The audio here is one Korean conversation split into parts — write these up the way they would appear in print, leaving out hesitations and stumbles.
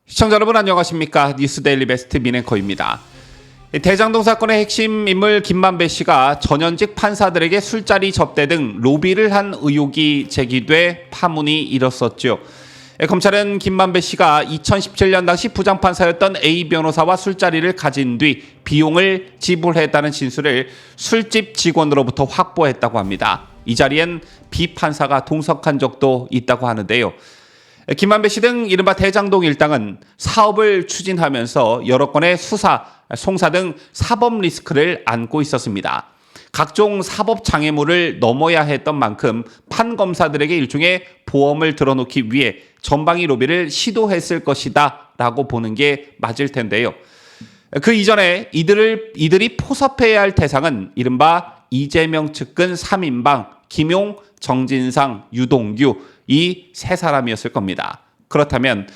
시청자 여러분 안녕하십니까? 뉴스데일리 베스트 민앵커입니다. 대장동 사건의 핵심 인물 김만배 씨가 전현직 판사들에게 술자리 접대 등 로비를 한 의혹이 제기돼 파문이 일었었죠. 검찰은 김만배 씨가 2017년 당시 부장판사였던 A 변호사와 술자리를 가진 뒤 비용을 지불했다는 진술을 술집 직원으로부터 확보했다고 합니다. 이 자리엔 B 판사가 동석한 적도 있다고 하는데요. 김만배 씨 등 이른바 대장동 일당은 사업을 추진하면서 여러 건의 수사, 송사 등 사법 리스크를 안고 있었습니다. 각종 사법 장애물을 넘어야 했던 만큼 판검사들에게 일종의 보험을 들어놓기 위해 전방위 로비를 시도했을 것이다 라고 보는 게 맞을 텐데요. 그 이전에 이들이 포섭해야 할 대상은 이른바 이재명 측근 3인방 김용, 정진상, 유동규 이 세 사람이었을 겁니다. 그렇다면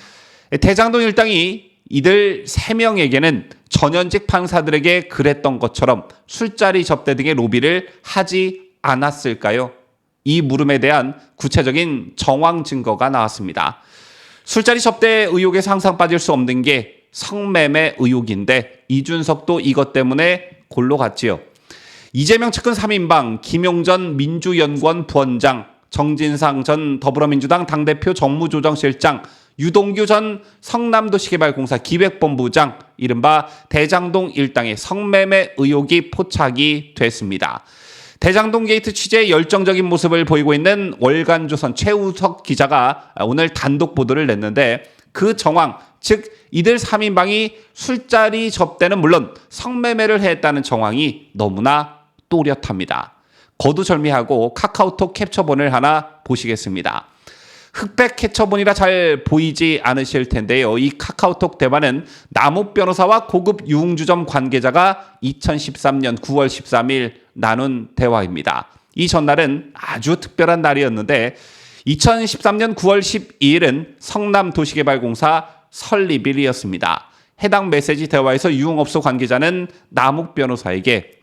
대장동 일당이 이들 3명에게는 전현직 판사들에게 그랬던 것처럼 술자리 접대 등의 로비를 하지 않았을까요? 이 물음에 대한 구체적인 정황 증거가 나왔습니다. 술자리 접대 의혹에서 항상 빠질 수 없는 게 성매매 의혹인데 이준석도 이것 때문에 골로 갔지요. 이재명 측근 3인방 김용 전 민주연구원 부원장, 정진상 전 더불어민주당 당대표 정무조정실장, 유동규 전 성남도시개발공사 기획본부장, 이른바 대장동 일당의 성매매 의혹이 포착이 됐습니다. 대장동 게이트 취재에 열정적인 모습을 보이고 있는 월간조선 최우석 기자가 오늘 단독 보도를 냈는데 그 정황, 즉 이들 3인방이 술자리 접대는 물론 성매매를 했다는 정황이 너무나 또렷합니다. 거두절미하고 카카오톡 캡처본을 하나 보시겠습니다. 흑백 캡처본이라 잘 보이지 않으실 텐데요. 이 카카오톡 대화는 남욱 변호사와 고급 유흥주점 관계자가 2013년 9월 13일 나눈 대화입니다. 이 전날은 아주 특별한 날이었는데 2013년 9월 12일은 성남도시개발공사 설립일이었습니다. 해당 메시지 대화에서 유흥업소 관계자는 남욱 변호사에게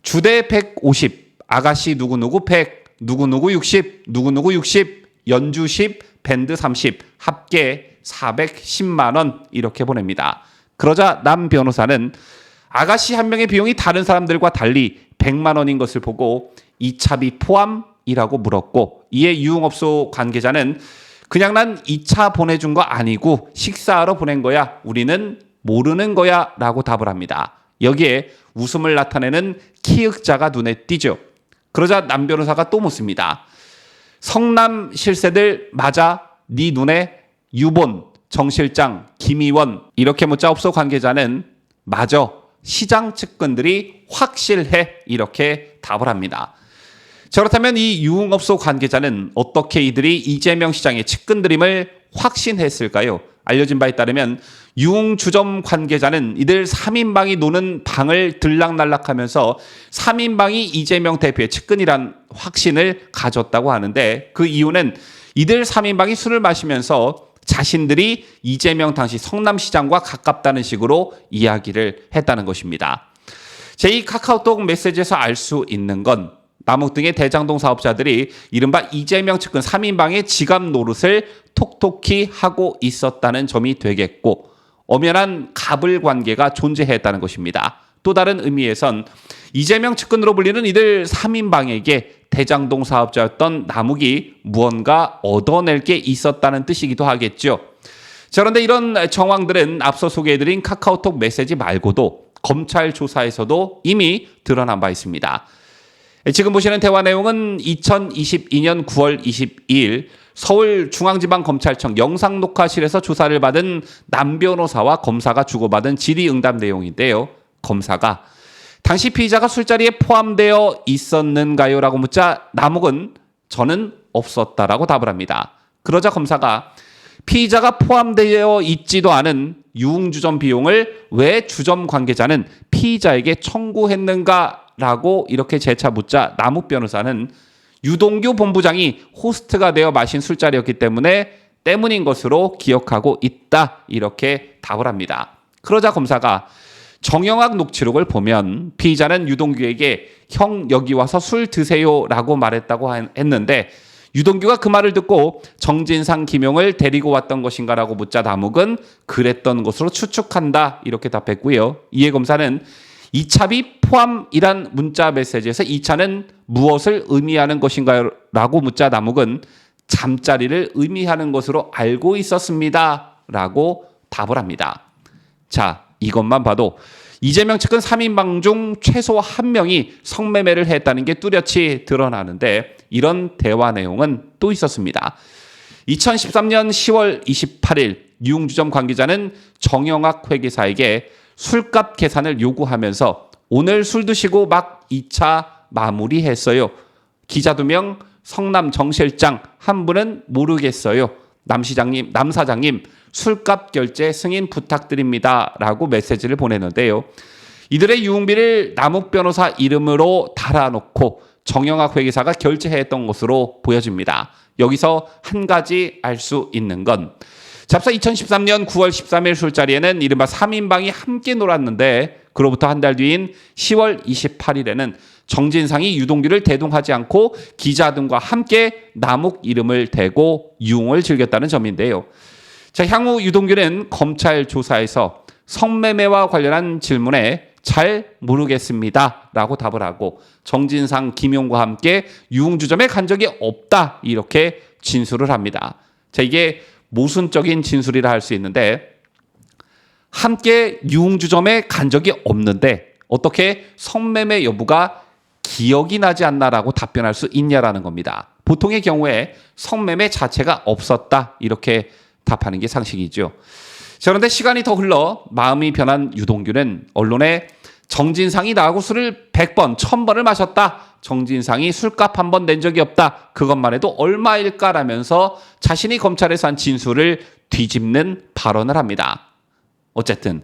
주대 150, 아가씨 누구누구 100, 누구누구 60, 누구누구 60, 연주 10, 밴드 30, 합계 410만 원 이렇게 보냅니다. 그러자 남 변호사는 아가씨 한 명의 비용이 다른 사람들과 달리 100만 원인 것을 보고 2차비 포함이라고 물었고, 이에 유흥업소 관계자는 그냥 난 2차 보내준 거 아니고 식사하러 보낸 거야, 우리는 모르는 거야 라고 답을 합니다. 여기에 웃음을 나타내는 키읔자가 눈에 띄죠. 그러자 남 변호사가 또 묻습니다. 성남 실세들 맞아? 네 눈에 유본, 정 실장, 김의원 이렇게 묻자 업소 관계자는 맞아, 시장 측근들이 확실해 이렇게 답을 합니다. 자, 그렇다면 이 유흥업소 관계자는 어떻게 이들이 이재명 시장의 측근들임을 확신했을까요? 알려진 바에 따르면 유흥주점 관계자는 이들 3인방이 노는 방을 들락날락하면서 3인방이 이재명 대표의 측근이란 확신을 가졌다고 하는데, 그 이유는 이들 3인방이 술을 마시면서 자신들이 이재명 당시 성남시장과 가깝다는 식으로 이야기를 했다는 것입니다. 제2 카카오톡 메시지에서 알 수 있는 건 남욱 등의 대장동 사업자들이 이른바 이재명 측근 3인방의 지갑 노릇을 톡톡히 하고 있었다는 점이 되겠고, 엄연한 갑을 관계가 존재했다는 것입니다. 또 다른 의미에선 이재명 측근으로 불리는 이들 3인방에게 대장동 사업자였던 남욱이 무언가 얻어낼 게 있었다는 뜻이기도 하겠죠. 자, 그런데 이런 정황들은 앞서 소개해드린 카카오톡 메시지 말고도 검찰 조사에서도 이미 드러난 바 있습니다. 지금 보시는 대화 내용은 2022년 9월 22일 서울중앙지방검찰청 영상녹화실에서 조사를 받은 남 변호사와 검사가 주고받은 질의응답 내용인데요. 검사가 당시 피의자가 술자리에 포함되어 있었는가요? 라고 묻자 남욱은 저는 없었다라고 답을 합니다. 그러자 검사가 피의자가 포함되어 있지도 않은 유흥주점 비용을 왜 주점 관계자는 피의자에게 청구했는가? 라고 이렇게 재차 묻자 남욱 변호사는 유동규 본부장이 호스트가 되어 마신 술자리였기 때문인 것으로 기억하고 있다 이렇게 답을 합니다. 그러자 검사가 정영학 녹취록을 보면 피의자는 유동규에게 형 여기 와서 술 드세요 라고 말했다고 했는데 유동규가 그 말을 듣고 정진상, 김용을 데리고 왔던 것인가라고 묻자 남욱은 그랬던 것으로 추측한다 이렇게 답했고요. 이에 검사는 이차비 포함이란 문자 메시지에서 이차는 무엇을 의미하는 것인가요? 라고 묻자 남욱은 잠자리를 의미하는 것으로 알고 있었습니다. 라고 답을 합니다. 자, 이것만 봐도 이재명 측은 3인방 중 최소 1명이 성매매를 했다는 게 뚜렷이 드러나는데 이런 대화 내용은 또 있었습니다. 2013년 10월 28일 유흥주점 관계자는 정영학 회계사에게 술값 계산을 요구하면서 오늘 술 드시고 막 2차 마무리했어요. 기자 2명, 성남 정 실장 한 분은 모르겠어요. 남 사장님 술값 결제 승인 부탁드립니다. 라고 메시지를 보내는데요. 이들의 유흥비를 남욱 변호사 이름으로 달아놓고 정영학 회계사가 결제했던 것으로 보여집니다. 여기서 한 가지 알 수 있는 건 잡사 2013년 9월 13일 술자리에는 이른바 3인방이 함께 놀았는데 그로부터 한 달 뒤인 10월 28일에는 정진상이 유동규를 대동하지 않고 기자 등과 함께 남욱 이름을 대고 유흥을 즐겼다는 점인데요. 자, 향후 유동규는 검찰 조사에서 성매매와 관련한 질문에 잘 모르겠습니다 라고 답을 하고 정진상, 김용과 함께 유흥주점에 간 적이 없다 이렇게 진술을 합니다. 자, 이게 모순적인 진술이라 할 수 있는데 함께 유흥주점에 간 적이 없는데 어떻게 성매매 여부가 기억이 나지 않나라고 답변할 수 있냐라는 겁니다. 보통의 경우에 성매매 자체가 없었다 이렇게 답하는 게 상식이죠. 자, 그런데 시간이 더 흘러 마음이 변한 유동규는 언론에 정진상이 나하고 술을 100번, 1000번을 마셨다. 정진상이 술값 한 번 낸 적이 없다. 그것만 해도 얼마일까라면서 자신이 검찰에서 한 진술을 뒤집는 발언을 합니다. 어쨌든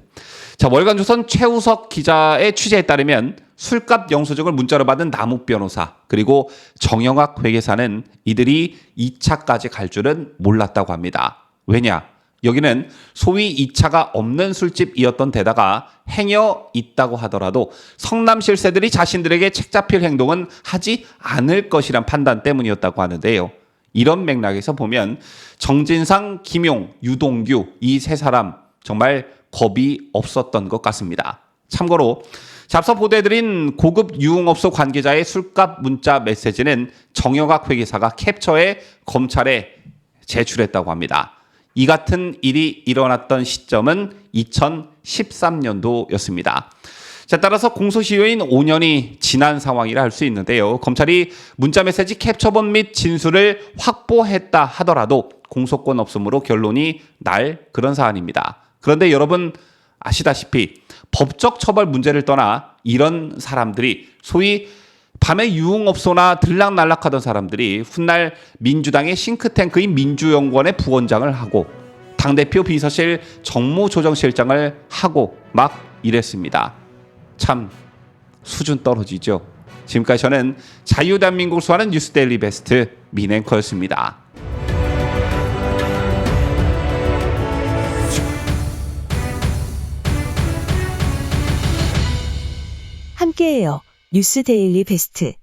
자, 월간조선 최우석 기자의 취재에 따르면 술값 영수증을 문자로 받은 남욱 변호사 그리고 정영학 회계사는 이들이 2차까지 갈 줄은 몰랐다고 합니다. 왜냐? 여기는 소위 2차가 없는 술집이었던 데다가 행여 있다고 하더라도 성남 실세들이 자신들에게 책잡힐 행동은 하지 않을 것이란 판단 때문이었다고 하는데요. 이런 맥락에서 보면 정진상, 김용, 유동규 이 세 사람 정말 겁이 없었던 것 같습니다. 참고로 앞서 보도해드린 고급 유흥업소 관계자의 술값 문자 메시지는 정영학 회계사가 캡처해 검찰에 제출했다고 합니다. 이 같은 일이 일어났던 시점은 2013년도였습니다. 자, 따라서 공소시효인 5년이 지난 상황이라 할 수 있는데요. 검찰이 문자메시지 캡처본 및 진술을 확보했다 하더라도 공소권 없음으로 결론이 날 그런 사안입니다. 그런데 여러분 아시다시피 법적 처벌 문제를 떠나 이런 사람들이 소위 밤에 유흥업소나 들락날락하던 사람들이 훗날 민주당의 싱크탱크인 민주연구원의 부원장을 하고 당대표 비서실 정무조정실장을 하고 막 이랬습니다. 참 수준 떨어지죠. 지금까지 저는 자유대한민국을 수호하는 뉴스데일리 베스트 민앵커였습니다. 함께해요. 뉴스데일리 베스트.